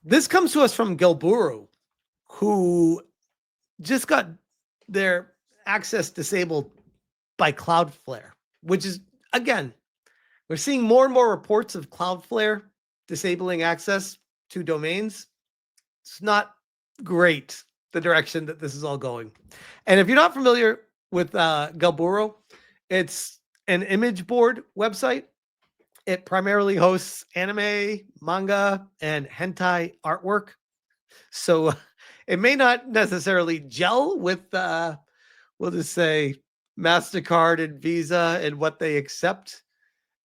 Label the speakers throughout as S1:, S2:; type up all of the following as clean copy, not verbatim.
S1: This comes to us from Gilburu, who just got their access disabled by Cloudflare, which is, again, we're seeing more and more reports of Cloudflare disabling access to domains. It's not great, the direction that this is all going. And if you're not familiar with Gilburu, it's an image board website. It primarily hosts anime, manga, and hentai artwork. So it may not necessarily gel with, we'll just say, MasterCard and Visa and what they accept.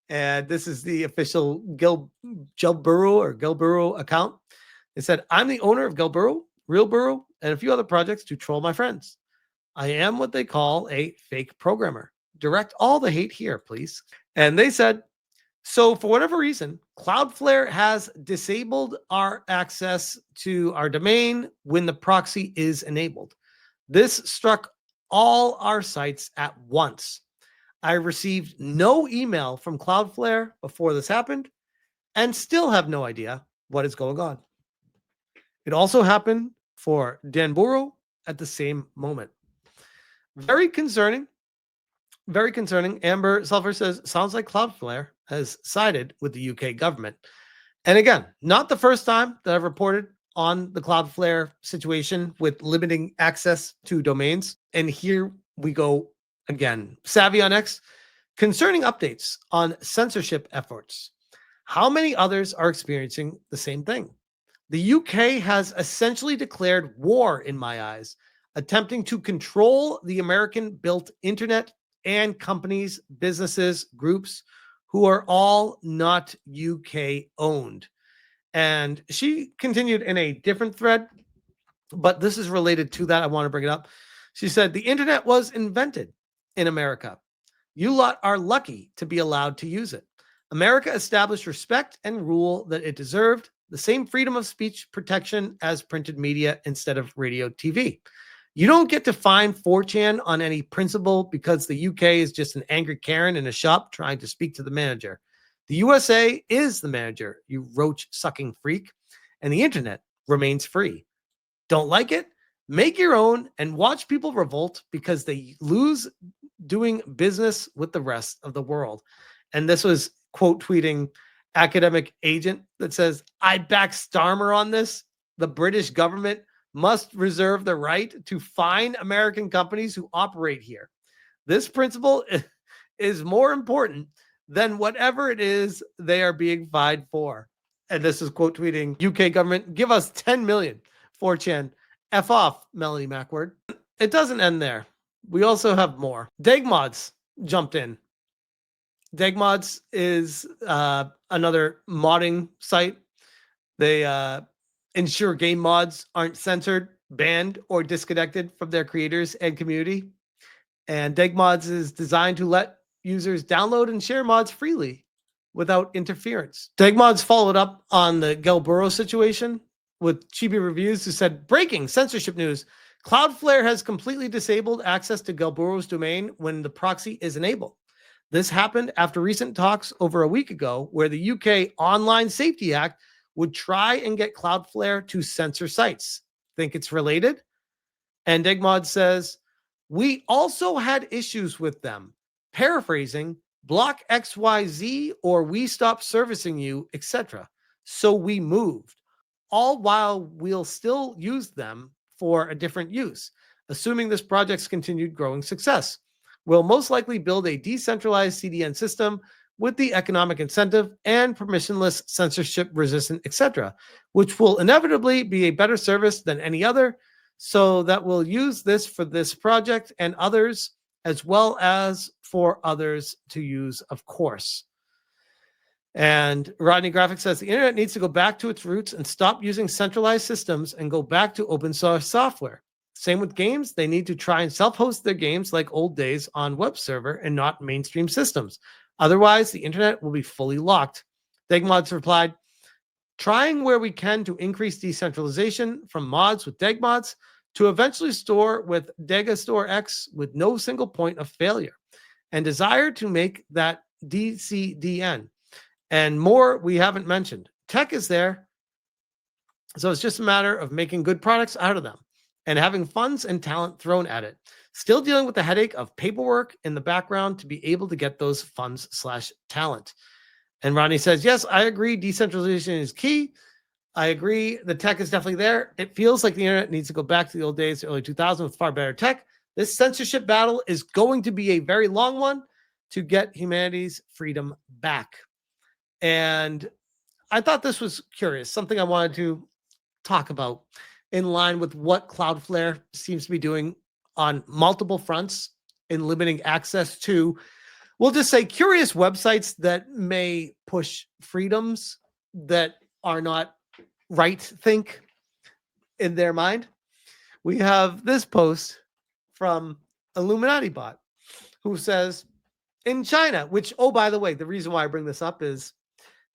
S1: And this is the official Gilburu account. It said, I'm the owner of Gilburu, Real Buru, and a few other projects to troll my friends. I am what they call a fake programmer. Direct all the hate here, please. And they said, so for whatever reason, Cloudflare has disabled our access to our domain when the proxy is enabled. This struck all our sites at once. I received no email from Cloudflare before this happened and still have no idea what is going on. It also happened for Danburu at the same moment. Very concerning. Very concerning. Amber Sulphur says, sounds like Cloudflare has sided with the UK government. And again, not the first time that I've reported on the Cloudflare situation with limiting access to domains. And here we go again. Savvy on X, concerning updates on censorship efforts. How many others are experiencing the same thing? The UK has essentially declared war in my eyes, attempting to control the American-built internet and companies, businesses, groups who are all not UK owned. And she continued in a different thread, but this is related to that. I want to bring it up. She said, the internet was invented in America. You lot are lucky to be allowed to use it. America established respect and rule that it deserved, the same freedom of speech protection as printed media instead of radio, TV. You don't get to find 4chan on any principle because the UK is just an angry Karen in a shop trying to speak to the manager. The USA is the manager, you roach-sucking freak, and the internet remains free. Don't like it? Make your own and watch people revolt because they lose doing business with the rest of the world. And this was quote tweeting academic agent that says, I back Starmer on this. The British government must reserve the right to fine American companies who operate here. This principle is more important than whatever it is they are being fined for. And this is quote tweeting UK government, give us 10 million. 4chan, F off, Melody Macward. It doesn't end there. We also have more. Degmods jumped in. Degmods is another modding site. They ensure game mods aren't censored, banned, or disconnected from their creators and community. And Degmods is designed to let users download and share mods freely without interference. Degmods followed up on the Gilburu situation with Chibi Reviews, who said, breaking censorship news. Cloudflare has completely disabled access to Gilburu's domain when the proxy is enabled. This happened after recent talks over a week ago where the UK Online Safety Act would try and get Cloudflare to censor sites. Think it's related? And Degmod says, we also had issues with them. Paraphrasing, block XYZ or we stop servicing you, etc. So we moved. All while we'll still use them for a different use, assuming this project's continued growing success. We'll most likely build a decentralized CDN system with the economic incentive and permissionless, censorship-resistant, etc., which will inevitably be a better service than any other, so that we'll use this for this project and others, as well as for others to use, of course. And Rodney Graphic says, the internet needs to go back to its roots and stop using centralized systems and go back to open source software. Same with games. They need to try and self-host their games like old days on web server and not mainstream systems. Otherwise, the internet will be fully locked. Degmods replied, trying where we can to increase decentralization from mods with Degmods to eventually store with Degastore X with no single point of failure, and desire to make that DCDN. And more we haven't mentioned. Tech is there. So it's just a matter of making good products out of them and having funds and talent thrown at it. Still dealing with the headache of paperwork in the background to be able to get those funds slash talent. And Ronnie says, yes, I agree. Decentralization is key. I agree. The tech is definitely there. It feels like the internet needs to go back to the old days, early 2000s, with far better tech. This censorship battle is going to be a very long one to get humanity's freedom back. And I thought this was curious, something I wanted to talk about in line with what Cloudflare seems to be doing on multiple fronts in limiting access to, we'll just say, curious websites that may push freedoms that are not right think in their mind. We have this post from Illuminati Bot who says, in China, which, oh, by the way, the reason why I bring this up is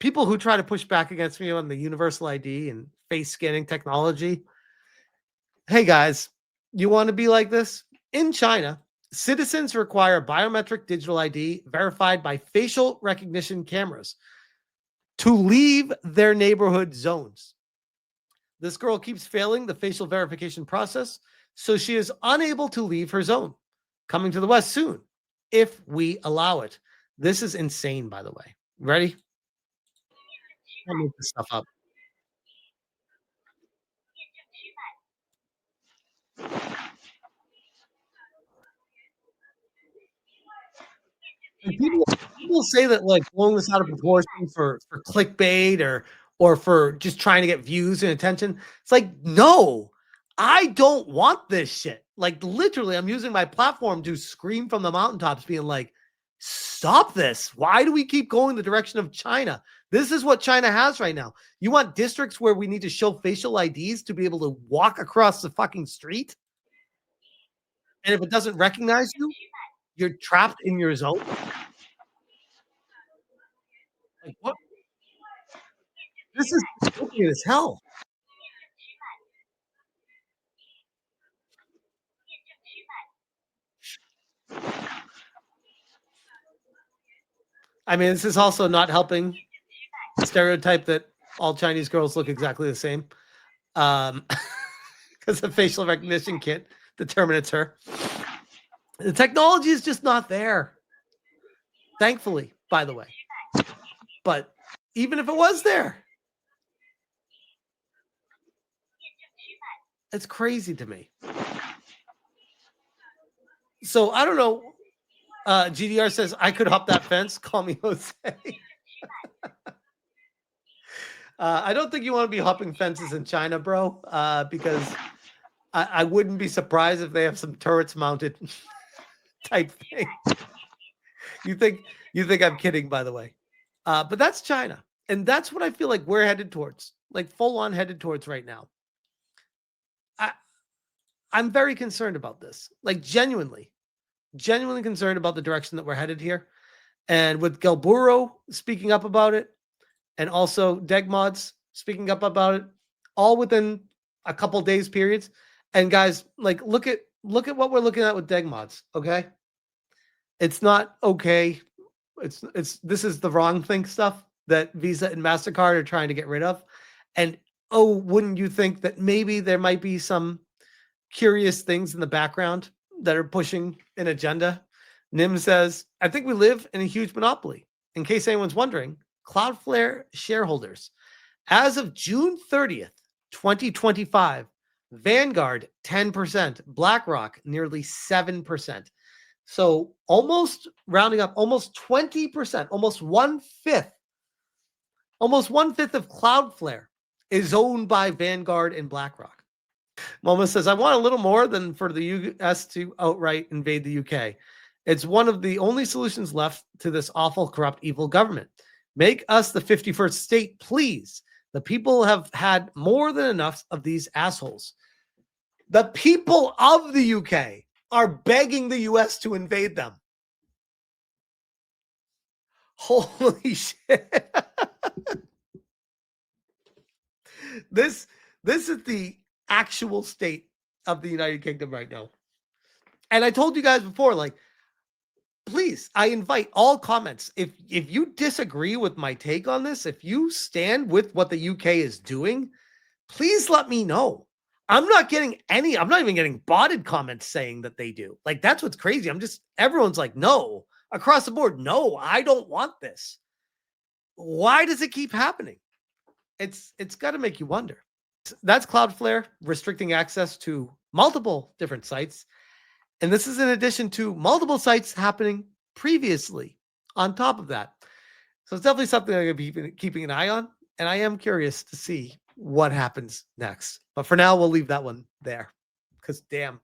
S1: people who try to push back against me on the universal ID and face scanning technology. Hey guys, you want to be like this? In China, citizens require biometric digital ID verified by facial recognition cameras to leave their neighborhood zones. This girl keeps failing the facial verification process, so she is unable to leave her zone. Coming to the West soon, if we allow it. This is insane, by the way. Ready? I'll move this stuff up. And people say that like blowing this out of proportion for clickbait or for just trying to get views and attention. It's like, no, I don't want this shit. Like literally, I'm using my platform to scream from the mountaintops, being like, stop this. Why do we keep going the direction of China? This is what China has right now. You want districts where we need to show facial IDs to be able to walk across the fucking street? And if it doesn't recognize you, you're trapped in your zone. Like what? This is dystopian as hell. I mean, this is also not helping the stereotype that all Chinese girls look exactly the same. Because the facial recognition can't determine it's her. The technology is just not there. Thankfully, by the way. But even if it was there, it's crazy to me. So I don't know. GDR says I could hop that fence. Call me Jose. I don't think you want to be hopping fences in China, bro, because I wouldn't be surprised if they have some turrets mounted type thing. You think I'm kidding, by the way. But that's China. And that's what I feel like we're headed towards, like full on headed towards right now. I'm very concerned about this, like genuinely concerned about the direction that we're headed here. And with Galburo speaking up about it, and also Degmods speaking up about it, all within a couple days periods. And guys, like look at what we're looking at with Degmods. Okay, it's not okay. It's this is the Wrongthink stuff that Visa and MasterCard are trying to get rid of. And oh, wouldn't you think that maybe there might be some curious things in the background that are pushing an agenda? Nim says, I think we live in a huge monopoly. In case anyone's wondering, Cloudflare shareholders, as of June 30th, 2025, Vanguard 10%, BlackRock nearly 7%. So almost rounding up, almost 20%, almost one fifth of Cloudflare is owned by Vanguard and BlackRock. Moma says, I want a little more than for the US to outright invade the UK. It's one of the only solutions left to this awful, corrupt, evil government. Make us the 51st state, please. The people have had more than enough of these assholes. The people of the UK are begging the US to invade them. Holy shit. This is the actual state of the United Kingdom right now. And I told you guys before, like, please, I invite all comments. If you disagree with my take on this, if you stand with what the UK is doing, please let me know. I'm not even getting botted comments saying that they do. Like, that's what's crazy. Everyone's like, no, across the board. No, I don't want this. Why does it keep happening? It's got to make you wonder. That's Cloudflare restricting access to multiple different sites. And this is in addition to multiple sites happening previously on top of that. So it's definitely something I'm going to be keeping an eye on. And I am curious to see what happens next. But for now, we'll leave that one there because damn.